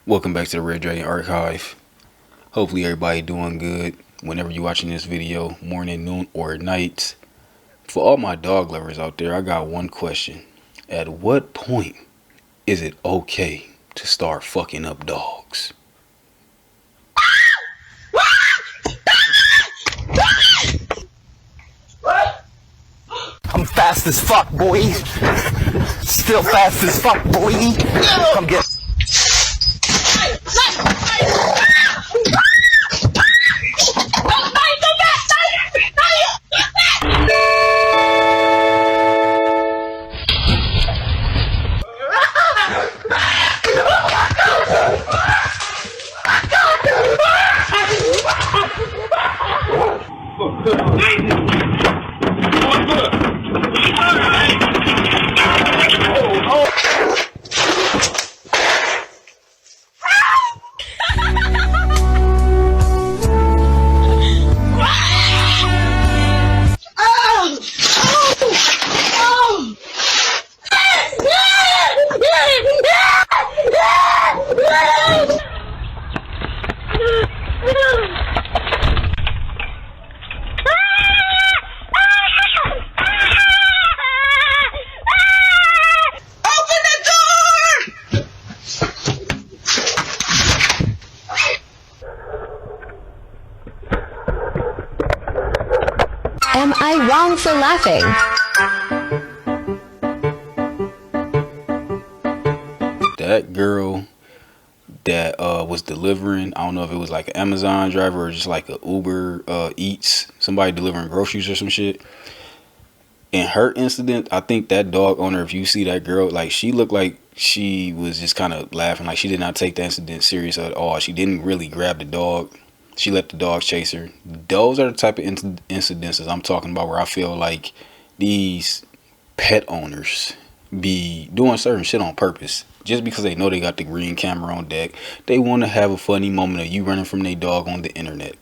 Welcome back to the Red Dragon Archive. Hopefully everybody doing good whenever you're watching this video, morning, noon, or night. For all my dog lovers out there, I got one question. At what point is it okay to start fucking up dogs? I'm fast as fuck, boy. Still fast as fuck, boy. Come get. Am I wrong for laughing? That girl that was delivering, I don't know if it was like an Amazon driver or just like a Uber Eats, somebody delivering groceries or some shit. In her incident, I think that dog owner, if you see that girl, like she looked like she was just kind of laughing, like she did not take the incident serious at all. She didn't really grab the dog. She let the dog chase her. Those are the type of incidences I'm talking about where I feel like these pet owners be doing certain shit on purpose. Just because they know they got the green camera on deck, they want to have a funny moment of you running from their dog on the internet.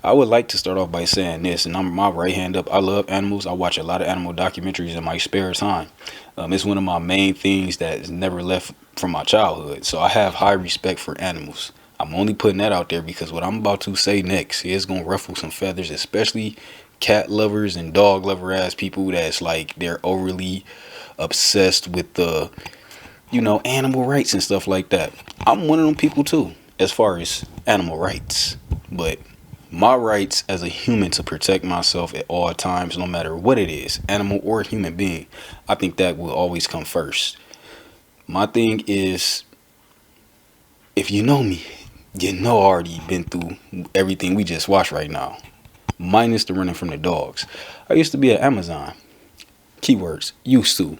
I would like to start off by saying this, and I'm my right hand up. I love animals. I watch a lot of animal documentaries in my spare time. It's one of my main things that is never left from my childhood. So I have high respect for animals. I'm only putting that out there because what I'm about to say next is going to ruffle some feathers, especially cat lovers and dog lover ass people that's like they're overly obsessed with the, animal rights and stuff like that. I'm one of them people too, as far as animal rights. But my rights as a human to protect myself at all times, no matter what it is, animal or human being, I think that will always come first. My thing is, if you know me, you know I already been through everything we just watched right now. Minus the running from the dogs. I used to be at Amazon. Keywords, used to.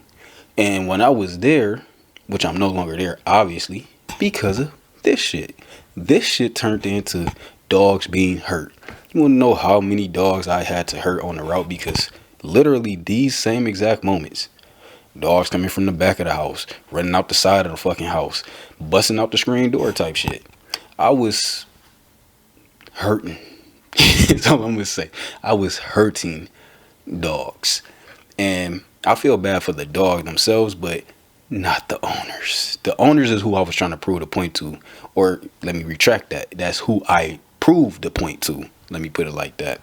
And when I was there, which I'm no longer there, obviously, because of this shit. This shit turned into dogs being hurt. You want to know how many dogs I had to hurt on the route? Because literally these same exact moments, dogs coming from the back of the house, running out the side of the fucking house, busting out the screen door type shit. I was hurting. That's all I'm gonna say. I was hurting dogs. And I feel bad for the dog themselves, but not the owners. The owners is who I was trying to prove the point to. Or let me retract that. That's who I proved the point to. Let me put it like that.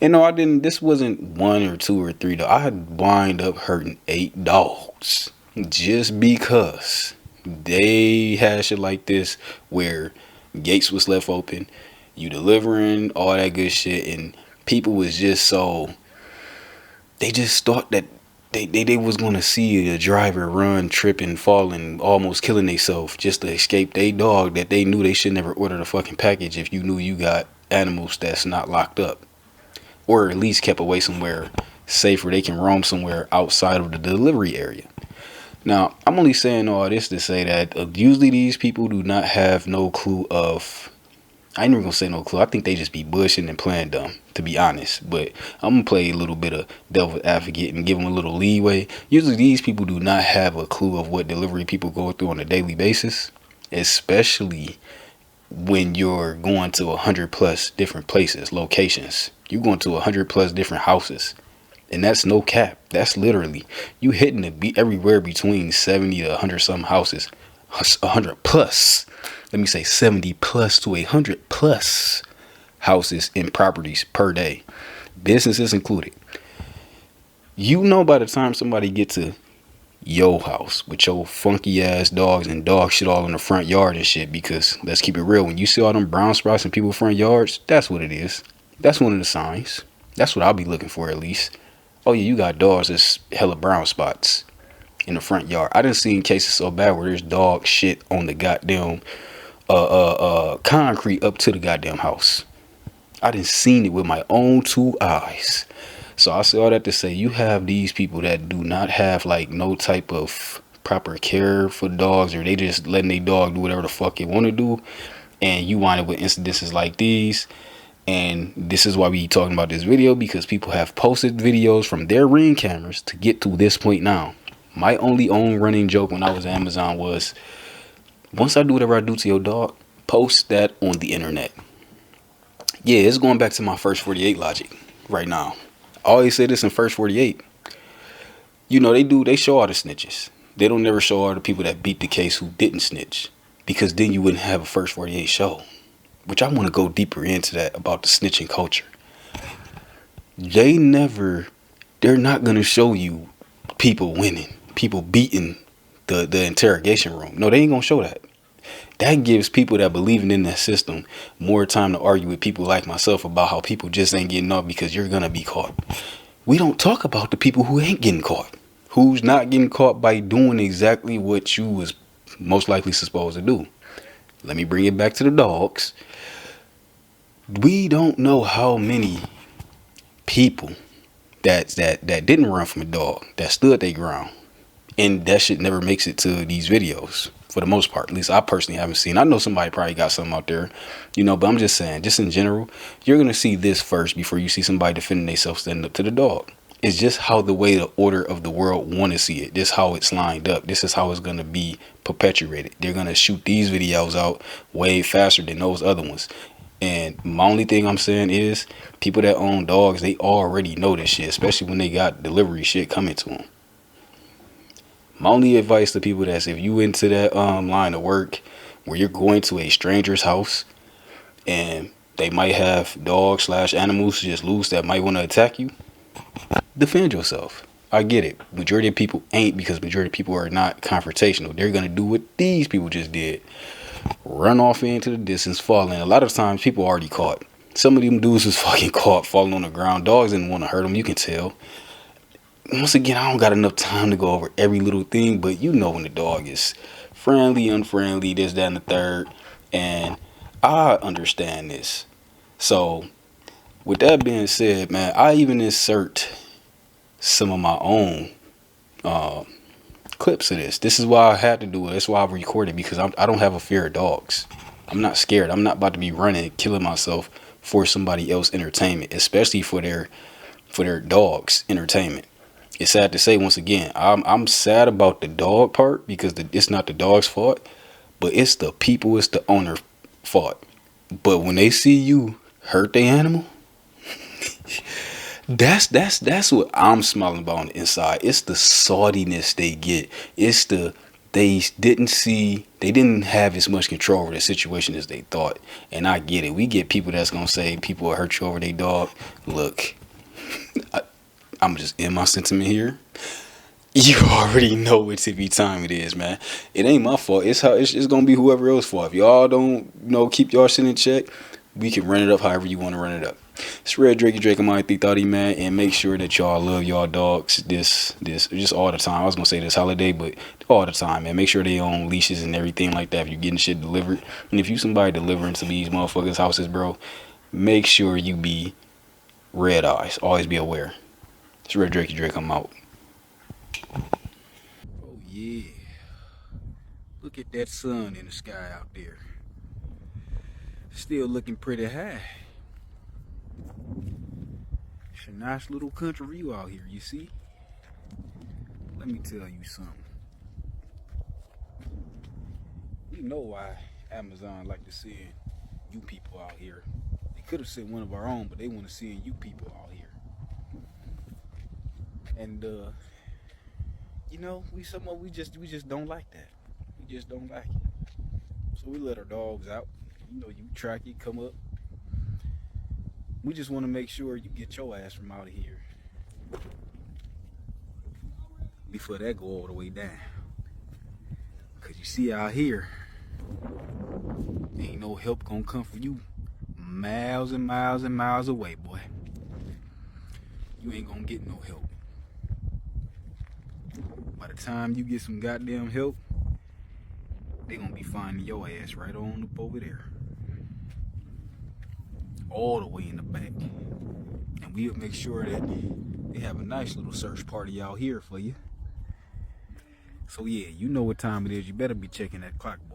And no, I didn't. This wasn't one or two or three. I had wind up hurting 8 dogs. Just because they had shit like this where gates was left open, you delivering, all that good shit, and people was just so, they just thought that they was gonna see a driver run, tripping, falling, almost killing themselves just to escape their dog that they knew they should never order the fucking package if you knew you got animals that's not locked up, or at least kept away somewhere safe where they can roam somewhere outside of the delivery area. Now, I'm only saying all this to say that usually these people do not have no clue of, I ain't even gonna say no clue. I think they just be bushing and playing dumb, to be honest. But I'm gonna play a little bit of devil's advocate and give them a little leeway. Usually these people do not have a clue of what delivery people go through on a daily basis, especially when you're going to 100 plus different places, locations. You're going to 100 plus different houses. And that's no cap. That's literally, you hitting everywhere between 70 to 100 some houses. 100 plus. let me say 70 plus to 100 plus houses and properties per day, businesses included. You know, by the time somebody get to your house with your funky ass dogs and dog shit all in the front yard and shit, because let's keep it real, when you see all them brown spots in people's front yards, that's what it is. That's one of the signs. That's what I'll be looking for, at least. Oh yeah, you got dogs that's hella brown spots in the front yard. I done seen cases so bad where there's dog shit on the goddamn concrete up to the goddamn house. I done seen it with my own two eyes. So I say all that to say, you have these people that do not have like no type of proper care for dogs, or they just letting their dog do whatever the fuck it want to do, and you wind up with incidences like these. And this is why we talking about this video, because people have posted videos from their Ring cameras to get to this point now. My only own running joke when I was at Amazon was, once I do whatever I do to your dog, post that on the internet. Yeah, it's going back to my first 48 logic right now. I always say this in first 48. You know, they show all the snitches. They don't never show all the people that beat the case who didn't snitch, because then you wouldn't have a first 48 show. Which I want to go deeper into that, about the snitching culture. They're not going to show you people winning, people beating the interrogation room. No, they ain't going to show that. That gives people that believing in that system more time to argue with people like myself about how people just ain't getting off because you're going to be caught. We don't talk about the people who ain't getting caught, who's not getting caught by doing exactly what you was most likely supposed to do. Let me bring it back to the dogs. We don't know how many people that didn't run from a dog, that stood their ground, and that shit never makes it to these videos for the most part. At least I personally haven't seen. I know somebody probably got something out there, but I'm just saying, just in general, you're gonna see this first before you see somebody defending themselves standing up to the dog. It's just how the way the order of the world want to see it. This is how it's lined up. This is how it's gonna be perpetuated. They're gonna shoot these videos out way faster than those other ones. And my only thing I'm saying is, people that own dogs, they already know this shit, especially when they got delivery shit coming to them. My only advice to people that's, if you into that line of work where you're going to a stranger's house and they might have dogs / animals just loose that might want to attack you, defend yourself. I get it. Majority of people ain't, because majority of people are not confrontational. They're going to do what these people just did. Run off into the distance, falling. A lot of times people already caught. Some of them dudes was fucking caught falling on the ground. Dogs didn't want to hurt them, you can tell. Once again, I don't got enough time to go over every little thing, but you know when the dog is friendly, unfriendly, this, that, and the third. And I understand this. So with that being said, man, I even insert some of my own clips of this. This is why I had to do it. That's why I recorded, because I don't have a fear of dogs. I'm not scared. I'm not about to be running, killing myself for somebody else's entertainment, especially for their dogs' entertainment. It's sad to say, once again, I'm sad about the dog part, because it's not the dog's fault, but it's the people, it's the owner fault. But when they see you hurt the animal, that's what I'm smiling about on the inside. It's the saltiness they get. It's they didn't have as much control over the situation as they thought. And I get it. We get people that's gonna say people will hurt you over their dog. Look, I'm just in my sentiment here. You already know what TV time it is, man. It ain't my fault. It's gonna be whoever else's fault. If y'all don't keep y'all shit in check, we can run it up however you want to run it up. It's Red Drakey Drake, I'm Thee Thoughty, man, and make sure that y'all love y'all dogs this just all the time. I was gonna say this holiday, but all the time, man. Make sure they own leashes and everything like that if you're getting shit delivered. And if you somebody delivering to these motherfuckers' houses, bro, make sure you be red eyes. Always be aware. It's Red Drakey Drake, I'm out. Oh yeah. Look at that sun in the sky out there. Still looking pretty high. It's a nice little country view out here, you see? Let me tell you something. We know why Amazon like to send you people out here. They could have sent one of our own, but they want to send you people out here. And we just don't like that. We just don't like it. So we let our dogs out. You know, you track it, come up. We just want to make sure you get your ass from out of here before that go all the way down. Cause you see out here, ain't no help gonna come for you miles and miles and miles away, boy. You ain't gonna get no help. By the time you get some goddamn help, they gonna be finding your ass right on up over there. All the way in the back. And we'll make sure that they have a nice little search party out here for you. So yeah, you know what time it is. You better be checking that clock, boy.